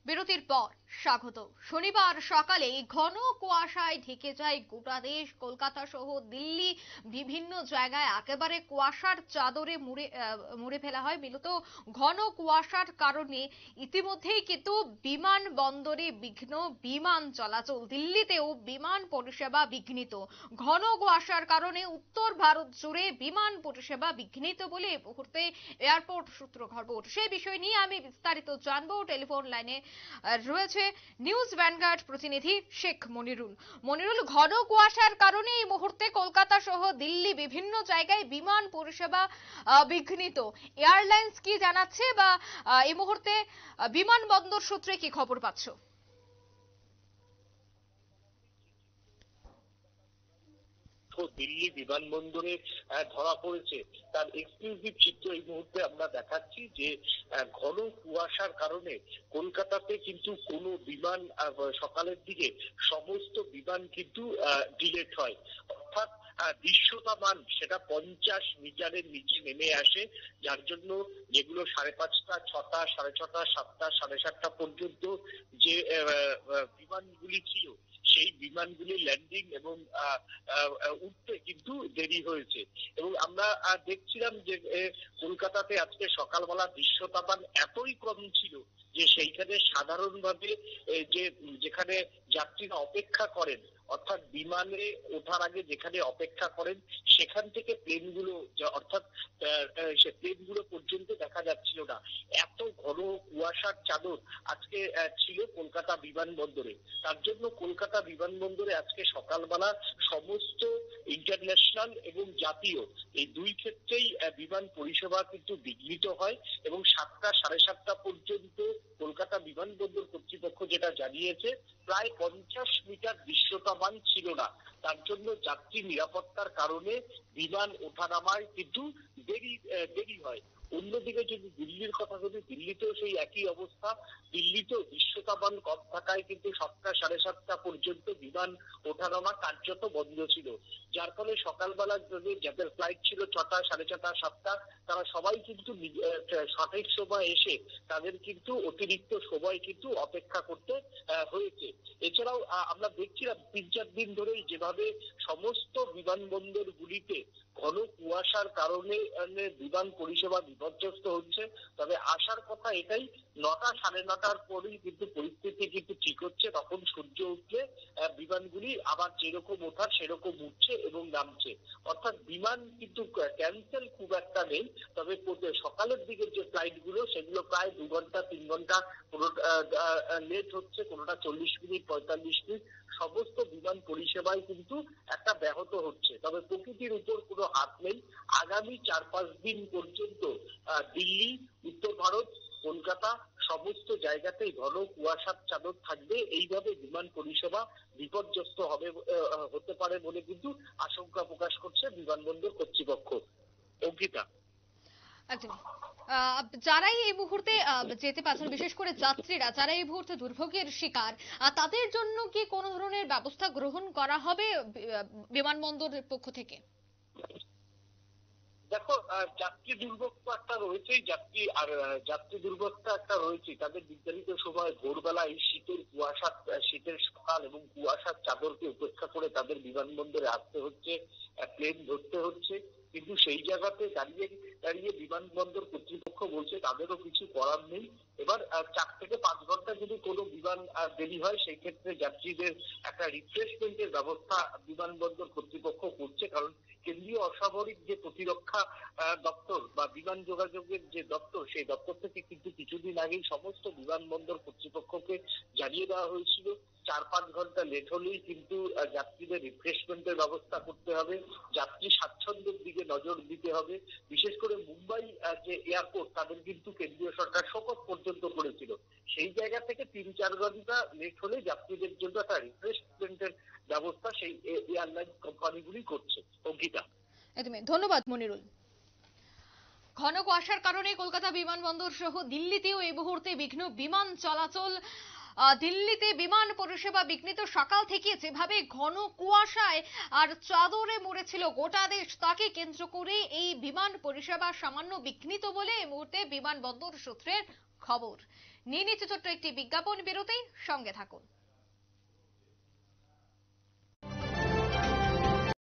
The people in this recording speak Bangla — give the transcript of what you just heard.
বিরতির পর স্বাগত। শনিবার সকালে ঘন কুয়াশায় ঢেকে যায় গোটা দেশ। কলকাতা সহ দিল্লি বিভিন্ন জায়গায় একেবারে কুয়াশার চাদরে মুড়ে ফেলা হয়। মূলত ঘন কুয়াশার কারণে ইতিমধ্যেই কিন্তু বিমানবন্দরে বিঘ্ন, বিমান চলাচল, দিল্লিতেও বিমান পরিষেবা বিঘ্নিত। ঘন কুয়াশার কারণে উত্তর ভারত জুড়ে বিমান পরিষেবা বিঘ্নিত বলে এই মুহূর্তে এয়ারপোর্ট সূত্র খবর। সেই বিষয় নিয়ে আমি বিস্তারিত জানবো। টেলিফোন লাইনে রয়েছে নিউজ ভ্যানগার্ড প্রতিনিধি শেখ মনিরুল। মনিরুল, ঘন কুয়াশার কারণে এই মুহূর্তে কলকাতা সহ দিল্লি বিভিন্ন জায়গায় বিমান পরিষেবা বিঘ্নিত। এয়ারলাইন্স কি জানাচ্ছে বা এই মুহূর্তে বিমানবন্দর সূত্রে কি খবর পাচ্ছ? দিল্লি বিমানবন্দরে ধরা পড়েছে তার এক্সক্লুসিভ চিত্র এই মুহূর্তে আমরা দেখাচ্ছি যে ঘন কুয়াশার কারণে কলকাতাতে কিন্তু কোনো বিমান সকালের দিকে সমস্ত বিমান কিন্তু ডিলেট হয়, অর্থাৎ দৃশ্যমান সেটা 50 মিটারের নিচে নেমে আসে, যার জন্য যেগুলো 5:30, 6টা, 6:30, 7টা, 7:30 পর্যন্ত যে বিমানগুলি ছিল সেই বিমানগুলি ল্যান্ডিং এবং উঠতে কিন্তু দেরি হয়েছে। এবং আমরা দেখছিলাম যে কলকাতাতে আজকে সকালবেলা দৃশ্যতাপমান এতই কম ছিল যে সেইখানে সাধারণভাবে যেখানে যাত্রীরা অপেক্ষা করেন, অর্থাৎ বিমানে ওঠার আগে যেখানে অপেক্ষা করেন সেখান থেকে প্লেনগুলো অর্থাৎ সে প্লেনগুলো পর্যন্ত দেখা যাচ্ছিল না। এত ঘন কুয়াশার চাদর আজকে ছিল কলকাতা বিমানবন্দরে। তার জন্য কলকাতা বিমানবন্দরে আজকে সকালবেলা সমস্ত ইন্টারন্যাশনাল এবং জাতীয় এই দুই ক্ষেত্রেই বিমান পরিষেবা কিন্তু বিঘ্নিত হয় এবং 7টা, 7:30 পর্যন্ত কলকাতা বিমানবন্দর কর্তৃপক্ষ যেটা জানিয়েছে প্রায় 50 মিটার দৃশ্যতামান ছিল না। তার জন্য যাত্রী নিরাপত্তার কারণে বিমান ওঠানামায় কিন্তু দেরি হয়। অন্যদিকে যদি দিল্লির কথা বলি, দিল্লিতেও সেই একই অবস্থা। দিল্লিতেও দৃশ্যতাপমান কম থাকায় কিন্তু 7টা, 7:30 পর্যন্ত বিমান ওঠানামা কার্যত বন্ধ ছিল, যার ফলে সকালবেলা যাদের ফ্লাইট ছিল 6টা, 6:30, 7টা, তারা সবাই কিন্তু সঠিক সময় এসে তাদের কিন্তু অতিরিক্ত সময় কিন্তু অপেক্ষা করতে হয়েছে। এছাড়াও আমরা দেখছিলাম 3-4 দিন ধরেই যেভাবে সমস্ত বিমানবন্দর গুলিতে ঘন কুয়াশার কারণে বিমান পরিষেবা বিপর্যস্ত হচ্ছে। তবে আসার কথা এটাই, 9টা, 9:30 পরেই কিন্তু পরিস্থিতি কিন্তু ঠিক হচ্ছে। তখন সূর্য উঠলে বিমানগুলি আবার যেরকম ওঠার সেরকম উঠছে এবং নামছে, অর্থাৎ বিমান কিন্তু ক্যান্সেল খুব একটা নেই। তবে সকালের দিকে যে ফ্লাইট গুলো সেগুলো প্রায় 2 ঘন্টা 3 ঘন্টা লেট হচ্ছে, কোনোটা 40 মিনিট 45 মিনিট, সমস্ত বিমান পরিষেবায় কিন্তু একটা ব্যাহত হচ্ছে। তবে প্রকৃতির উপর কোনো হাত নেই। আগামী 4-5 দিন পর্যন্ত দিল্লি, উত্তর ভারত, কলকাতা সমস্ত জায়গাতেই ঘন কুয়াশার চাদর থাকবে। এইভাবে বিমান পরিষেবা বিপর্যস্ত হতে পারে বলে কিন্তু আশঙ্কা প্রকাশ করছে বিমানবন্দর কর্তৃপক্ষ। অঙ্কিতা, যারাই এই মুহূর্তে যেতে পারছেন, বিশেষ করে যাত্রীরা যারা এই মুহূর্তে দুর্ভোগের শিকার, তাদের জন্য কি কোনো ধরনের ব্যবস্থা গ্রহণ করা হবে বিমানবন্দরের পক্ষ থেকে? দেখো, যাত্রী দুর্ভোগ তো একটা রয়েছেই, যাত্রী দুর্ভোগটা একটা রয়েছে। তাদের নির্ধারিত সময় ভোরবেলায় শীতের সকাল এবং কুয়াশার চাদরকে উপেক্ষা করে তাদের বিমানবন্দরে আসতে হচ্ছে, প্লেন ধরতে হচ্ছে। কিন্তু সেই জায়গাতে দাঁড়িয়ে দাঁড়িয়ে বিমানবন্দর কর্তৃপক্ষ বলছে তাদেরও কিছু করার নেই। এবার 4 থেকে 5 ঘন্টা যদি কোনো বিমান দেরি হয় সেই ক্ষেত্রে যাত্রীদের একটা রিফ্রেশমেন্টের ব্যবস্থা বিমানবন্দর কর্তৃপক্ষ করছে, কারণ কেন্দ্রীয় অসামরিক যে প্রতিরক্ষা দপ্তর বা বিমান যোগাযোগের যে দপ্তর, সেই দপ্তর থেকে কিন্তু কিছুদিন আগেই সমস্ত বিমানবন্দর কর্তৃপক্ষকে জানিয়ে দেওয়া হয়েছিল 4-5 ঘন্টা লেট হলেই কিন্তু যাত্রীদের রিফ্রেশমেন্টের ব্যবস্থা করতে হবে, যাত্রী স্বাচ্ছন্দ্যের দিকে নজর দিতে হবে। বিশেষ করে মুম্বাই যে এয়ারপোর্ট, তাদের কিন্তু কেন্দ্রীয় সরকার শোকজ পর্যন্ত করেছিল। সেই জায়গা থেকে 3-4 ঘন্টা লেট হলে যাত্রীদের জন্য একটা রিফ্রেশমেন্টের ব্যবস্থা সেই এয়ারলাইন কোম্পানিগুলি করছে। অঙ্কিতা, ধন্যবাদ মনিরুল। ঘন কুয়াশার কারণে কলকাতা বিমানবন্দর সহ দিল্লিতেও এই মুহূর্তে বিঘ্ন বিমান চলাচল। দিল্লিতে বিমান পরিষেবা বিঘ্নিত। সকাল থেকে যেভাবে ঘন কুয়াশায় আর চাদরে মুড়েছিল গোটা দেশ, তাকে কেন্দ্র করে এই বিমান পরিষেবা সামান্য বিঘ্নিত বলে এই মুহূর্তে বিমানবন্দর সূত্রের খবর। নিয়ে নিচ্ছে ছোট্ট একটি বিজ্ঞাপন বিরতি, সঙ্গে থাকুন।